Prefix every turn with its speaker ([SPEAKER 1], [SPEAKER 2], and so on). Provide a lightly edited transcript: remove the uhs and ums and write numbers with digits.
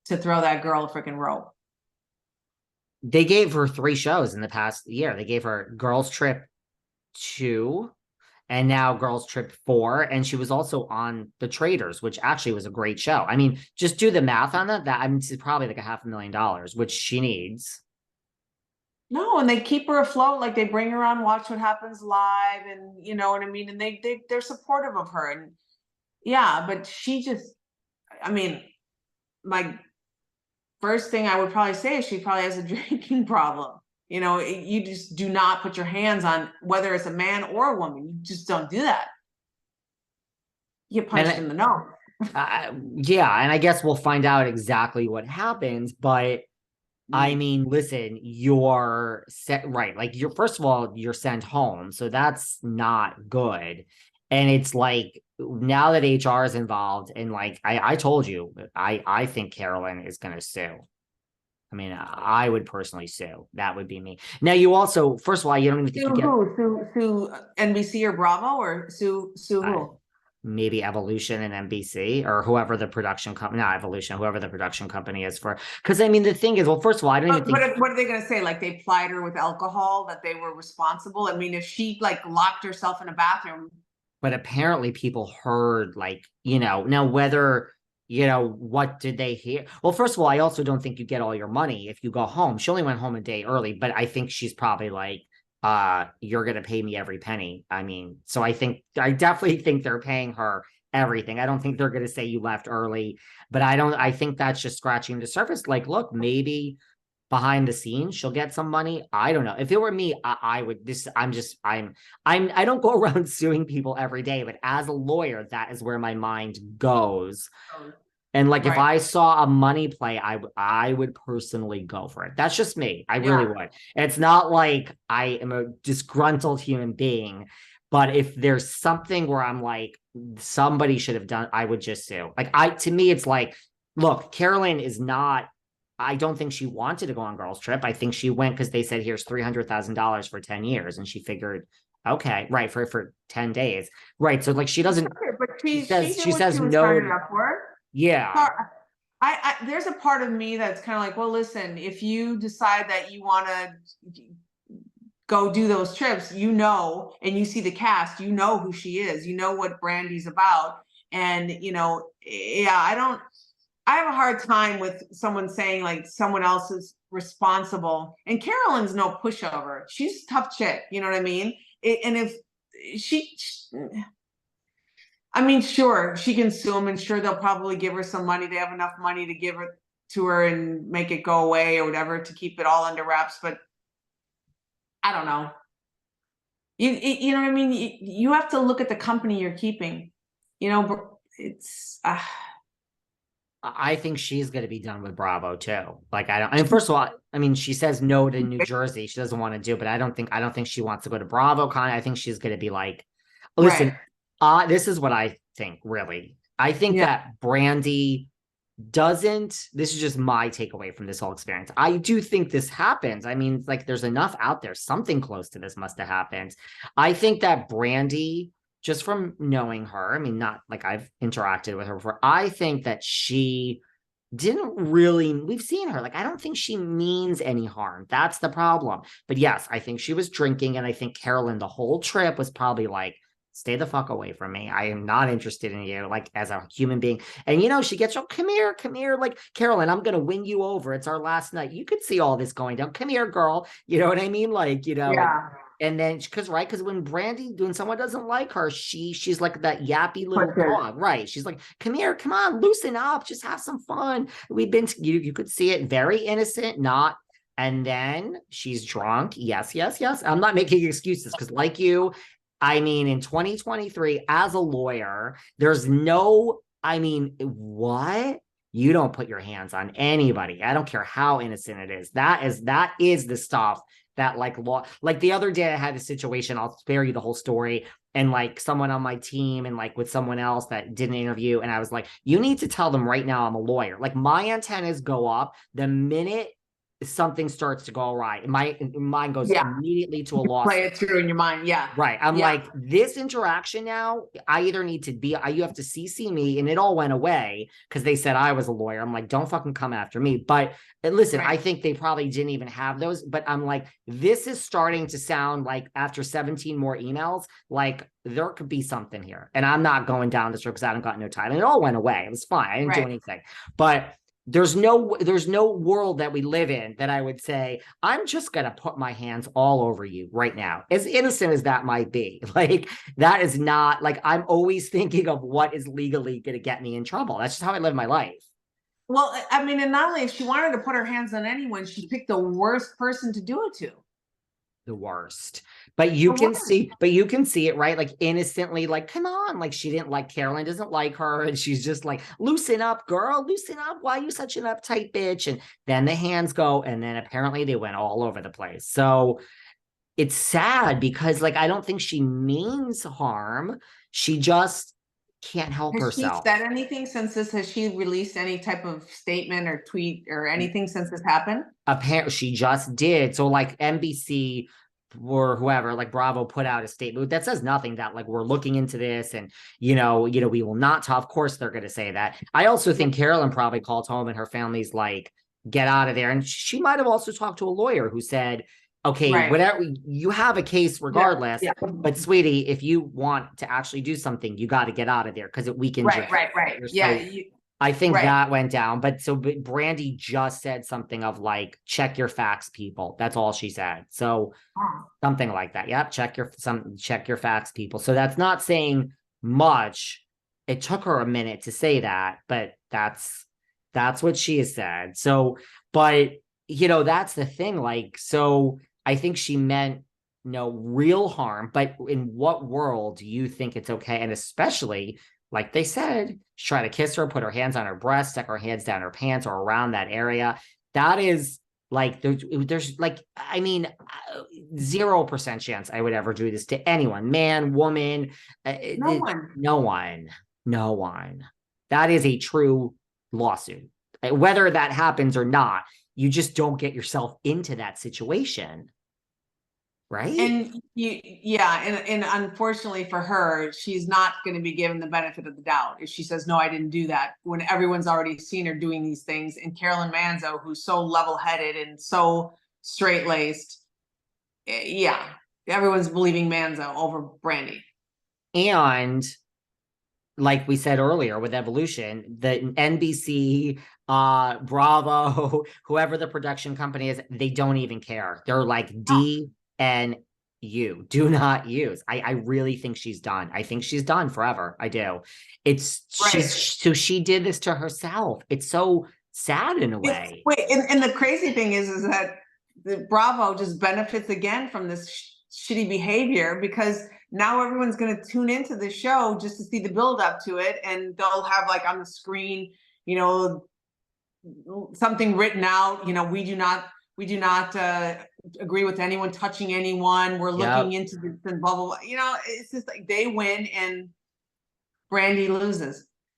[SPEAKER 1] to throw that girl a freaking rope.
[SPEAKER 2] They gave her 3 shows in the past year. They gave her Girls Trip 2 and now Girls Trip 4. And she was also on The Traders, which actually was a great show. I mean, just do the math on that. I mean, it's probably like $500,000, which she needs.
[SPEAKER 1] No, and they keep her afloat. Like they bring her on Watch What Happens Live, and you know what I mean. And they're supportive of her, and yeah, but she just, I mean, my first thing I would probably say is she probably has a drinking problem. You know, you just do not put your hands on whether it's a man or a woman. You just don't do that. You get punched in the nose.
[SPEAKER 2] Yeah, and I guess we'll find out exactly what happens, but I mean, listen, you're set right. Like you're first of all, you're sent home. So that's not good. And it's like now that HR is involved, and like I told you, I think Carolyn is gonna sue. I mean, I would personally sue. That would be me. Now you also, first of all, you don't even think
[SPEAKER 1] Sue
[SPEAKER 2] you get
[SPEAKER 1] who? Sue NBC or Bravo, or sue who?
[SPEAKER 2] Maybe Evolution and NBC or whoever the production company, not Evolution, whoever the production company is for. Because I mean, the thing is, well, first of all, I don't even think.
[SPEAKER 1] What are they going to say? Like they plied her with alcohol, that they were responsible? I mean, if she like locked herself in a bathroom.
[SPEAKER 2] But apparently people heard, like, you know, now whether, you know, what did they hear? Well, first of all, I also don't think you get all your money if you go home. She only went home a day early, but I think she's probably like, you're gonna pay me every penny. I mean, so I definitely think they're paying her everything. I don't think they're gonna say you left early, but I think that's just scratching the surface. Like, look, maybe behind the scenes she'll get some money. I don't know. If it were me, I would I don't go around suing people every day, but as a lawyer, that is where my mind goes. And like, if I saw a money play, I would personally go for it. That's just me. I really would. It's not like I am a disgruntled human being, but if there's something where I'm like, somebody should have done, I would just sue. Like to me, it's like, look, Carolyn is not, I don't think she wanted to go on Girls Trip. I think she went because they said, here's $300,000 for 10 years. And she figured, okay, right, for 10 days. Right. So like, she doesn't,
[SPEAKER 1] but she
[SPEAKER 2] says no. Yeah.
[SPEAKER 1] There's a part of me that's kind of like, well, listen, if you decide that you want to go do those trips, you know, and you see the cast, you know who she is, you know what Brandi's about. And, you know, yeah, I have a hard time with someone saying like someone else is responsible. And Carolyn's no pushover. She's a tough chick. You know what I mean? And if I mean, sure, she can sue them, and sure, they'll probably give her some money. They have enough money to give it to her and make it go away or whatever to keep it all under wraps. But I don't know. You know what I mean? You have to look at the company you're keeping. You know, it's.
[SPEAKER 2] I think she's going to be done with Bravo too. Like, I mean, first of all, I mean, she says no to New Jersey. She doesn't want to do, but I don't think she wants to go to BravoCon. I think she's going to be like, listen, this is what I think, really. I think that Brandi this is just my takeaway from this whole experience. I do think this happens. I mean, like, there's enough out there. Something close to this must have happened. I think that Brandi, just from knowing her, I mean, not like I've interacted with her before, I think that she didn't really, we've seen her, like, I don't think she means any harm. That's the problem. But yes, I think she was drinking, and I think Carolyn the whole trip was probably like, stay the fuck away from me. I am not interested in you, like, as a human being. And, you know, she gets, oh, come here. Like, Carolyn, I'm going to win you over. It's our last night. You could see all this going down. Come here, girl. You know what I mean? Like, you know, and then, because when someone doesn't like her, she's like that yappy little dog, right? She's like, come here, come on, loosen up, just have some fun. We've been, you could see it, very innocent, not. And then she's drunk. Yes. I'm not making excuses because, like you, I mean, in 2023, as a lawyer, there's no, I mean, what? You don't put your hands on anybody. I don't care how innocent it is. That is the stuff that, like, law, like the other day I had a situation, I'll spare you the whole story. And like someone on my team and like with someone else that did an interview. And I was like, you need to tell them right now I'm a lawyer. Like, my antennas go up the minute something starts to go awry. My mind goes
[SPEAKER 1] Yeah.
[SPEAKER 2] immediately to a
[SPEAKER 1] Play
[SPEAKER 2] lawsuit.
[SPEAKER 1] it through in your mind. Yeah.
[SPEAKER 2] Right. I'm
[SPEAKER 1] Yeah.
[SPEAKER 2] like, this interaction now, I either need to be, you have to CC me, and it all went away because they said I was a lawyer. I'm like, don't fucking come after me. But listen, I
[SPEAKER 1] Right.
[SPEAKER 2] think they probably didn't even have those. But I'm like, this is starting to sound like after 17 more emails, like there could be something here. And I'm not going down this road because I don't got no time. And it all went away. It was fine. I didn't do
[SPEAKER 1] Right.
[SPEAKER 2] anything. But there's no world that we live in that I would say, I'm just going to put my hands all over you right now. As innocent as that might be, like, that is not, like, I'm always thinking of what is legally going to get me in trouble. That's just how I live my life.
[SPEAKER 1] Well, I mean, and not only if she wanted to put her hands on anyone, she picked the worst person to do it to.
[SPEAKER 2] The worst. But you can see it, right? Like, innocently, like, come on, like, she didn't like Carolyn, doesn't like her, and she's just like, loosen up, girl, loosen up. Why are you such an uptight bitch? And then the hands go, and then apparently they went all over the place. So it's sad because, like, I don't think she means harm. She just can't help
[SPEAKER 1] Has she
[SPEAKER 2] herself.
[SPEAKER 1] said anything since this? Has she released any type of statement or tweet or anything since this happened?
[SPEAKER 2] Apparently, she just did. So, like, NBC or whoever, like Bravo, put out a statement that says nothing, that like, we're looking into this, and we will not talk. Of course they're going to say that. I also think Carolyn probably called home and her family's like, get out of there. And she might have also talked to a lawyer who said, okay,
[SPEAKER 1] Right.
[SPEAKER 2] whatever, you have a case regardless,
[SPEAKER 1] Yeah.
[SPEAKER 2] but sweetie, if you want to actually do something, you got to get out of there because it weakens your
[SPEAKER 1] Right.
[SPEAKER 2] So
[SPEAKER 1] Yeah.
[SPEAKER 2] I think
[SPEAKER 1] Right.
[SPEAKER 2] that went down. But Brandi just said something of like, check your facts, people. That's all she said. So something like that. Yep. Check your facts, people. So that's not saying much. It took her a minute to say that, but that's what she has said. So, but that's the thing. Like, so I think she meant no real harm, but in what world do you think it's okay? And especially, like they said, try to kiss her, put her hands on her breast, stick her hands down her pants or around that area. That is like, there's like, I mean, 0% chance I would ever do this to anyone, man, woman, no one. That is a true lawsuit. Whether that happens or not, you just don't get yourself into that situation. Right.
[SPEAKER 1] And and unfortunately for her, she's not going to be given the benefit of the doubt if she says, no, I didn't do that, when everyone's already seen her doing these things. And Carolyn Manzo, who's so level-headed and so straight-laced, everyone's believing Manzo over Brandi.
[SPEAKER 2] And like we said earlier with Evolution, the NBC, Bravo, whoever the production company is, they don't even care. They're like, DNU, do not use. I really think she's done. I think she's done forever. I do. So she did this to herself. It's so sad in a way.
[SPEAKER 1] And the crazy thing is that the Bravo just benefits again from this shitty behavior, because now everyone's going to tune into the show just to see the build up to it, and they'll have like on the screen, something written out, we do not agree with anyone touching anyone. We're looking into this and blah, blah, blah. It's just like they win and Brandi loses.